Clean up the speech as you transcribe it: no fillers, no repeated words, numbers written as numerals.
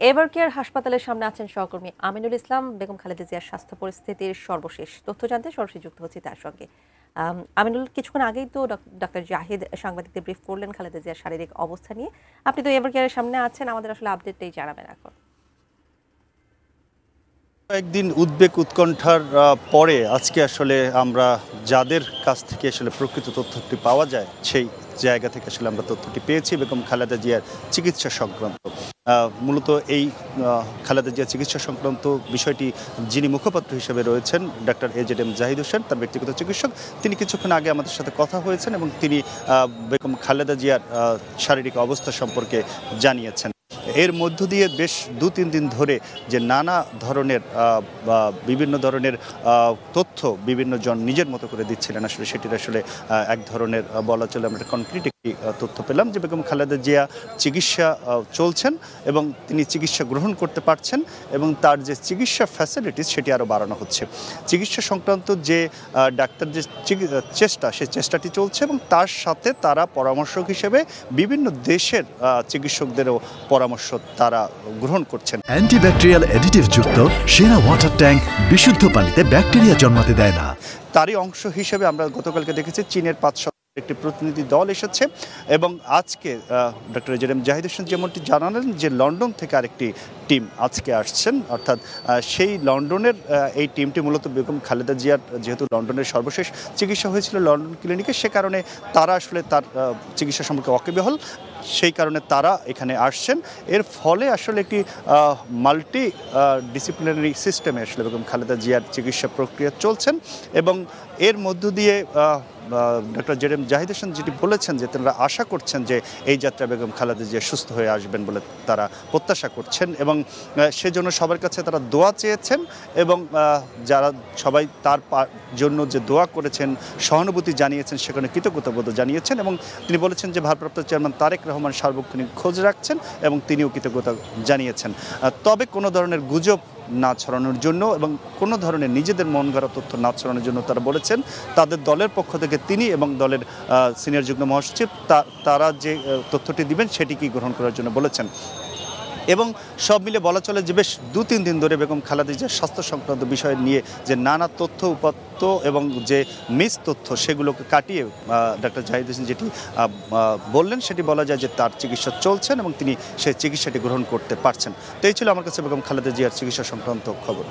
এভারকেয়ার হাসপাতালের সামনে আছেন সহকর্মী আমিনুল ইসলাম। বেগম খালেদা জিয়ার স্বাস্থ্য পরিস্থিতির সর্বশেষ তথ্য জানতে সরাসরি যুক্ত হচ্ছি তার সঙ্গে। আমিনুল, কিছুক্ষণ আগেই তো ডক্টর জাহিদ সাংবাদিকদের ব্রিফ করলেন খালেদা জিয়ার শারীরিক অবস্থা নিয়ে। আপনি তো এভারকেয়ারের সামনে আছেন, আমাদের আসলে আপডেটটাই জানাবেন এখন। একদিন উদ্বেগ উৎকণ্ঠার পরে আজকে আসলে আমরা যাদের কাছ থেকে আসলে প্রকৃত তথ্যটি পাওয়া যায় সেই জায়গা থেকে আসলে আমরা তথ্যটি পেয়েছি বেগম খালেদা জিয়ার চিকিৎসা সংক্রান্ত। মূলত এই খালেদা জিয়ার চিকিৎসা সংক্রান্ত বিষয়টি যিনি মুখপাত্র হিসেবে রয়েছেন ডক্টর AZM জাহিদ হোসেন, তার ব্যক্তিগত চিকিৎসক, তিনি কিছুক্ষণ আগে আমাদের সাথে কথা হয়েছেন এবং তিনি বেগম খালেদা জিয়ার শারীরিক অবস্থা সম্পর্কে জানিয়েছেন। এর মধ্য দিয়ে বেশ 2-3 দিন ধরে যে নানা ধরনের বিভিন্ন ধরনের তথ্য বিভিন্ন জন নিজের মতো করে দিচ্ছিলেন, আসলে সেটির আসলে এক ধরনের বলা চলে আমরা কনক্রিট একটি তথ্য পেলাম যে বেগম খালেদা জিয়া চিকিৎসা চলছেন এবং তিনি চিকিৎসা গ্রহণ করতে পারছেন এবং তার যে চিকিৎসা ফ্যাসিলিটিস সেটি আরও বাড়ানো হচ্ছে। চিকিৎসা সংক্রান্ত যে ডাক্তার যে চেষ্টা, সেই চেষ্টাটি চলছে এবং তার সাথে তারা পরামর্শক হিসেবে বিভিন্ন দেশের চিকিৎসকদেরও পরামর্শ তারা গ্রহণ করছেন। অ্যান্টিব্যাকটেরিয়াল অ্যাডিটিভ যুক্ত সেরা ওয়াটার ট্যাঙ্ক বিশুদ্ধ পানিতে ব্যাকটেরিয়া জন্মাতে দেয় না। তারই অংশ হিসেবে আমরা গতকালকে দেখেছি চীনের 5 একটি প্রতিনিধি দল এসেছে এবং আজকে ডক্টর AZM জাহিদ হোসেন যেমনটি জানালেন যে লন্ডন থেকে আরেকটি টিম আজকে আসছেন, অর্থাৎ সেই লন্ডনের এই টিমটি মূলত বেগম খালেদা জিয়ার যেহেতু লন্ডনের সর্বশেষ চিকিৎসা হয়েছিল লন্ডন ক্লিনিকে, সে কারণে তারা আসলে তার চিকিৎসা সম্পর্কে ওয়াকিবহাল, সেই কারণে তারা এখানে আসছেন। এর ফলে আসলে একটি মাল্টি ডিসিপ্লিনারি সিস্টেমে আসলে বেগম খালেদা জিয়ার চিকিৎসা প্রক্রিয়া চলছেন এবং এর মধ্য দিয়ে ডক্টর AZM জাহিদ হোসেন যেটি বলেছেন যে তারা আশা করছেন যে এই যাত্রা বেগম খালেদা জিয়া সুস্থ হয়ে আসবেন বলে তারা প্রত্যাশা করছেন এবং সেজন্য সবার কাছে তারা দোয়া চেয়েছেন এবং যারা সবাই তার জন্য যে দোয়া করেছেন, সহানুভূতি জানিয়েছেন, সেখানে কৃতজ্ঞতাবোধ জানিয়েছেন এবং তিনি বলেছেন যে ভারপ্রাপ্ত চেয়ারম্যান তারেক রহমান সার্বক্ষণিক খোঁজ রাখছেন এবং তিনিও কৃতজ্ঞতা জানিয়েছেন। তবে কোনো ধরনের গুজব না ছড়ানোর জন্য এবং কোনো ধরনের নিজেদের মন গড়া তথ্য না ছড়ানোর জন্য তারা বলেছেন তাদের দলের পক্ষ থেকে তিনি এবং দলের সিনিয়র যুগ্ম মহাসচিব তারা যে তথ্যটি দিবেন সেটিকেই গ্রহণ করার জন্য বলেছেন। এবং সব মিলে বলা চলে যে বেশ 2-3 দিন ধরে বেগম খালেদা জিয়ার স্বাস্থ্য সংক্রান্ত বিষয় নিয়ে যে নানা তথ্য উপাত্ত এবং যে মিস তথ্য সেগুলোকে কাটিয়ে ডক্টর জাহিদ হোসেন যেটি বললেন সেটি বলা যায় যে তার চিকিৎসা চলছেন এবং তিনি সেই চিকিৎসাটি গ্রহণ করতে পারছেন। তো এই ছিল আমার কাছে বেগম খালেদা জিয়ার চিকিৎসা সংক্রান্ত খবর।